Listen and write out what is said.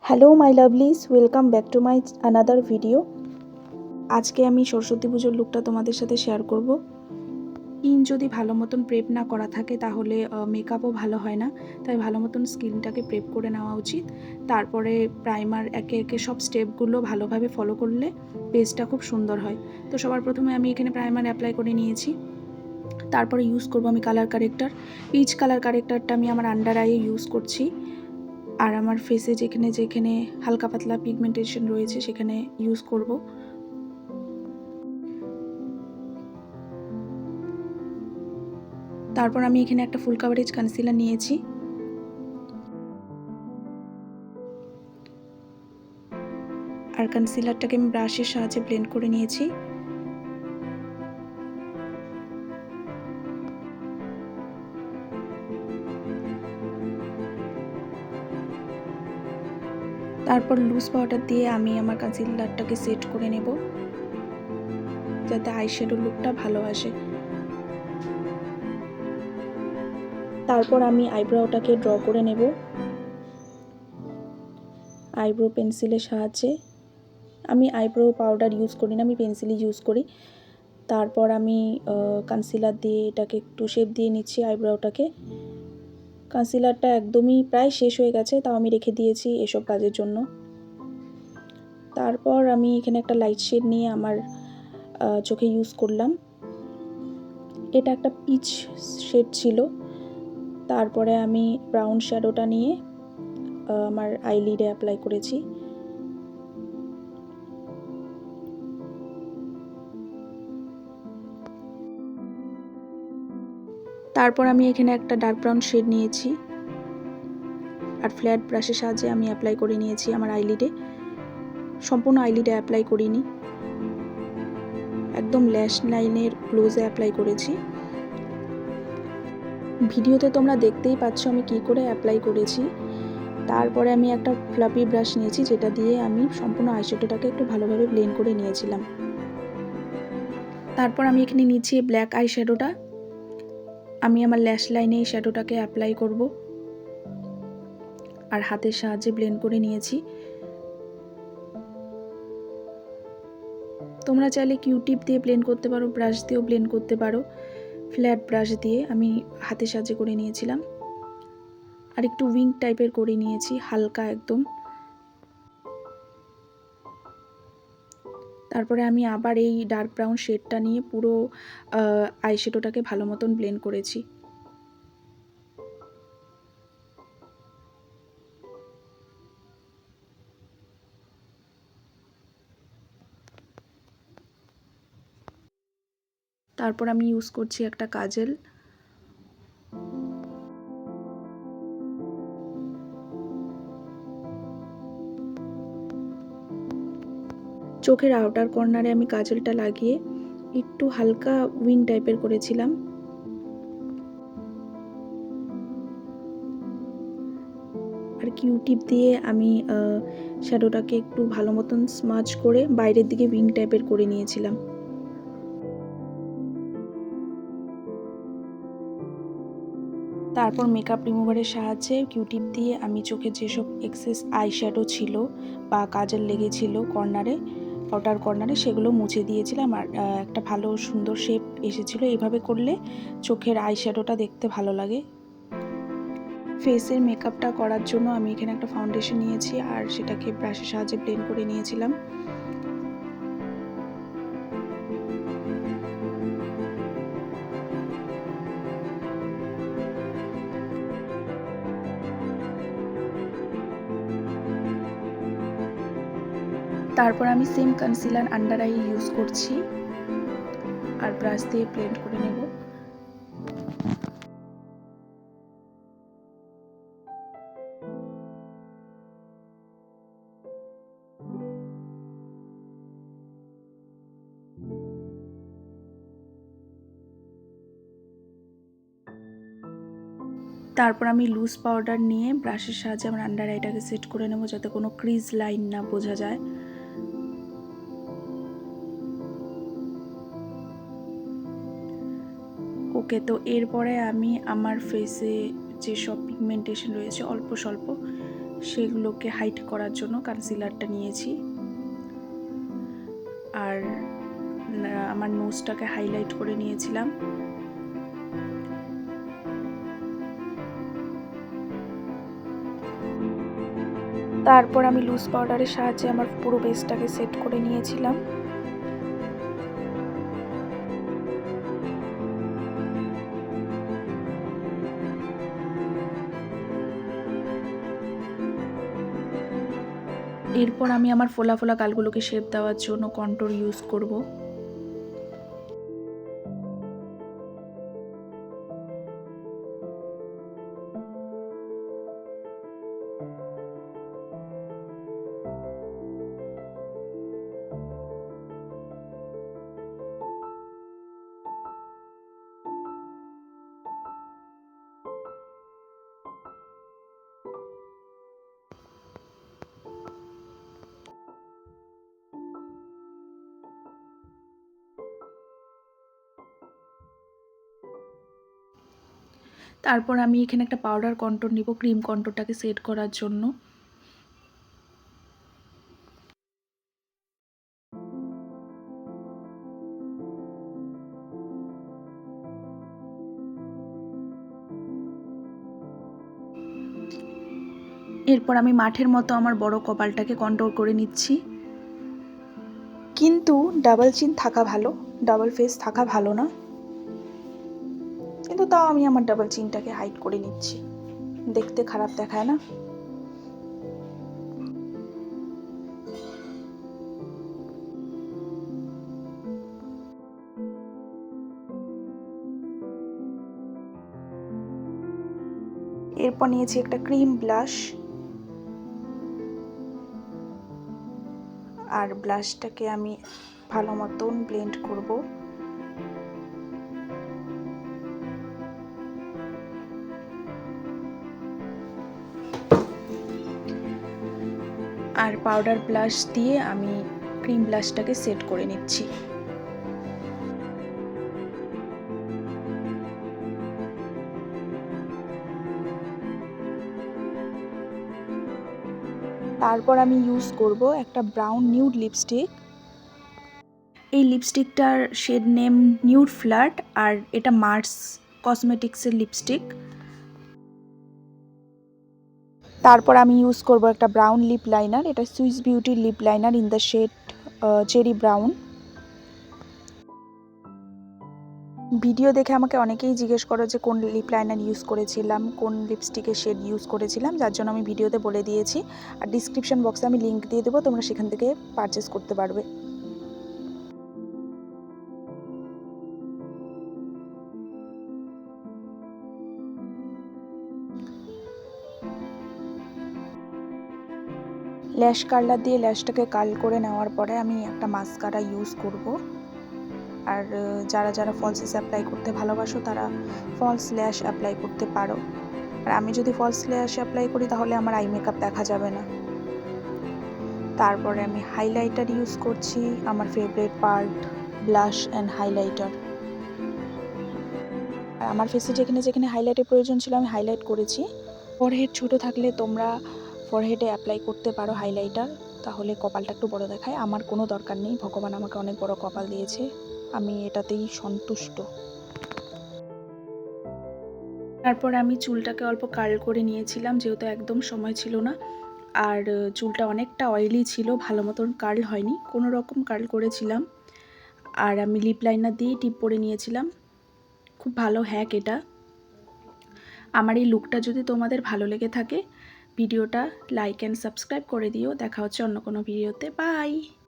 Hello my lovelies, welcome back to my another video. আজকে আমি সরস্বতী পুজোর লুকটা তোমাদের সাথে শেয়ার করব। যদি ভালো মতন প্রেপ না করা থাকে তাহলে মেকআপও ভালো হয় না, তাই ভালো মতন স্কিনটাকে প্রেপ করে নেওয়া উচিত। তারপরে প্রাইমার একে একে সব স্টেপগুলো ভালোভাবে ফলো করলে বেসটা খুব সুন্দর হয়। তো সবার প্রথমে আমি এখানে প্রাইমার অ্যাপ্লাই করে নিয়েছি। তারপরে ইউজ করব আমি কালার কারেক্টার। পিচ কালার কারেক্টারটা আমি আমার আন্ডার আইয়ে ইউজ করছি, আর আমার ফেসে যেখানে যেখানে হালকা পাতলা পিগমেন্টেশন রয়েছে সেখানে ইউজ করব। তারপর আমি এখানে একটা ফুল কাভারেজ কনসিলার নিয়েছি, আর কনসিলারটাকে আমি ব্রাশের সাহায্যে ব্লেন্ড করে নিয়েছি। তারপর লুজ পাউডার দিয়ে আমি আমার কনসিলারটাকে সেট করে নেব যাতে আইশ্যাডো লুকটা ভালো আসে। তারপর আমি আইব্রোটাকে ড্র করে নেব আইব্রো পেন্সিলের সাহায্যে। আমি আইব্রো পাউডার ইউজ করি না, আমি পেন্সিলই ইউজ করি। তারপর আমি কনসিলার দিয়ে এটাকে একটু শেপ দিয়ে নিচ্ছি আইব্রোটাকে। কনসিলারটা একদমই প্রায় শেষ হয়ে গেছে, তাও আমি রেখে দিয়েছি এসব কাজের জন্য। তারপর আমি এখানে একটা লাইট শেড নিয়ে আমার চোখে ইউজ করলাম। এটা একটা পিচ শেড ছিল। তারপরে আমি ব্রাউন শ্যাডোটা নিয়ে আমার আইলিডে অ্যাপ্লাই করেছি। তারপর আমি এখানে একটা ডার্ক ব্রাউন শেড নিয়েছি, আর ফ্ল্যাট ব্রাশের সাহায্যে আমি অ্যাপ্লাই করে নিয়েছি আমার আইলিডে। সম্পূর্ণ আইলিডে অ্যাপ্লাই করিনি, একদম ল্যাশ লাইনের ক্লোজে অ্যাপ্লাই করেছি। ভিডিওতে তোমরা দেখতেই পাচ্ছ আমি কি করে অ্যাপ্লাই করেছি। তারপরে আমি একটা ফ্লাপি ব্রাশ নিয়েছি, যেটা দিয়ে আমি সম্পূর্ণ আইশ্যাডোটাকে একটু ভালোভাবে ব্লেন্ড করে নিয়েছিলাম। তারপর আমি এখানে নিচ্ছি ব্ল্যাক আইশ্যাডোটা। আমি আমার ল্যাশ লাইনে এই শ্যাডোটাকে অ্যাপ্লাই করব, আর হাতের সাহায্যে ব্লেন্ড করে নিয়েছি। তোমরা চাইলে কিউটিপ দিয়ে ব্লেন্ড করতে পারো, ব্রাশ দিয়েও ব্লেন্ড করতে পারো। ফ্ল্যাট ব্রাশ দিয়ে আমি হাতের সাহায্যে করে নিয়েছিলাম, আর একটু উইং টাইপের করে নিয়েছি হালকা একদম। তারপরে আমি আবার এই ডার্ক ব্রাউন শেডটা নিয়ে পুরো আইশ্যাডোটাকে ভালো মতন ব্লেন্ড করেছি। তারপর আমি ইউজ করছি একটা কাজল। চোখের আউটার কর্নারে আমি কাজলটা লাগিয়ে একটু হালকা উইং টাইপের করেছিলাম। আর কিউটিপ দিয়ে আমি শ্যাডোটাকে একটু ভালো মতন স্মাচ করে বাইরের দিকে উইং টাইপের করে নিয়েছিলাম। তারপর মেকআপ রিমুভারের সাহায্যে কিউটিপ দিয়ে আমি চোখে যেসব এক্সেস আইশ্যাডো ছিল বা কাজল লেগেছিল কর্নারে, আউটার কর্নারে, সেগুলো মুছে দিয়েছিলাম, আর একটা ভালো সুন্দর শেপ এসেছিল। এইভাবে করলে চোখের আইশ্যাডোটা দেখতে ভালো লাগে। ফেসের মেকআপটা করার জন্য আমি এখানে একটা ফাউন্ডেশন নিয়েছি, আর সেটাকে ব্রাশের সাহায্যে ব্লেন্ড করে নিয়েছিলাম। তারপর আমি same concealer under eye use করছি, আর ব্রাশ দিয়ে ব্লেন্ড করে নেব। তারপর আমি লুজ পাউডার নিয়ে ব্রাশের সাহায্যে আমার আন্ডার আইটাকে সেট করে নেব, যাতে কোনো ক্রিজ লাইন না বোঝা যায়। ওকে, তো এরপরে আমি আমার ফেসে যেসব পিগমেন্টেশন রয়েছে অল্প স্বল্প, সেগুলোকে হাইড করার জন্য কনসিলারটা নিয়েছি। আর আমার নোজটাকে হাইলাইট করে নিয়েছিলাম। তারপর আমি লুজ পাউডারের সাহায্যে আমার পুরো বেসটাকে সেট করে নিয়েছিলাম। এরপর আমি আমার ফোলা ফোলা গালগুলোকে শেপ দেওয়ার জন্য কন্ট্যুর ইউজ করব। তারপর আমি এখানে একটা পাউডার কন্ট্যুর নিব ক্রিম কন্ট্যুরটাকে সেট করার জন্য। এরপর আমি মাঠের মতো আমার বড় কপালটাকে কন্ট্যুর করে নিচ্ছি। কিন্তু ডাবল চিন থাকা ভালো, ডাবল ফেস থাকা ভালো না। কিন্তু তাও আমি আমার ডাবল চিনটাকে হাইড করে নিচ্ছি, দেখতে খারাপ দেখায় না। এরপর নিয়েছি একটা ক্রিম ব্লাশ, আর ব্লাশটাকে আমি ভালো মতন ব্লেন্ড করব। আর পাউডার ব্লাশ দিয়ে আমি ক্রিম ব্লাশটাকে সেট করে নিচ্ছি। তারপর আমি ইউজ করব একটা ব্রাউন নিউড লিপস্টিক। এই লিপস্টিকটার শেড নেম নিউড ফ্লার্ট, আর এটা মার্স কসমেটিক্সের লিপস্টিক। তারপর আমি ইউজ করব একটা ব্রাউন লিপ লাইনার, এটা সুইস বিউটির lip liner in the shade cherry brown. Video দেখে আমাকে অনেকেই জিজ্ঞেস করো যে কোন লিপ লাইনার ইউজ করেছিলাম, কোন লিপস্টিকের শেড ইউজ করেছিলাম, যার জন্য আমি ভিডিওতে বলে দিয়েছি। আর ডিসক্রিপশন বক্সে আমি লিঙ্ক দিয়ে দেবো, তোমরা সেখান থেকে পারচেস করতে পারবে। ল্যাশ কার্লার দিয়ে ল্যাশটাকে কার্ল করে নেওয়ার পরে আমি একটা মাস্কারা ইউজ করব। আর যারা যারা ফলসেস অ্যাপ্লাই করতে ভালোবাসো তারা ফলস ল্যাশ অ্যাপ্লাই করতে পারো। আর আমি যদি ফলস ল্যাশ অ্যাপ্লাই করি তাহলে আমার আই মেকআপ দেখা যাবে না। তারপরে আমি হাইলাইটার ইউজ করছি, আমার favourite part blush and highlighter. আর আমার ফেসে যেখানে যেখানে হাইলাইটের প্রয়োজন ছিল আমি হাইলাইট করেছি। ফরহেড ছোট থাকলে তোমরা ফরহেডে অ্যাপ্লাই করতে পারো হাইলাইটার, তাহলে কপালটা একটু বড় দেখায়। আমার কোনো দরকার নেই, ভগবান আমাকে অনেক বড় কপাল দিয়েছে, আমি এটাতেই সন্তুষ্ট। তারপর আমি চুলটাকে অল্প কার্ল করে নিয়েছিলাম, যেহেতু একদম সময় ছিল না। আর চুলটা অনেকটা অয়েলি ছিল, ভালো মতন কার্ল হয়নি, কোনো রকম কার্ল করেছিলাম। আর আমি লিপ লাইনার দিয়েই টিপ পরে নিয়েছিলাম। খুব ভালো হ্যাক এটা। আমার এই লুকটা যদি তোমাদের ভালো লেগে থাকে ভিডিওটা লাইক অ্যান্ড সাবস্ক্রাইব করে দিও। দেখা হচ্ছে অন্য কোনো ভিডিওতে। বাই।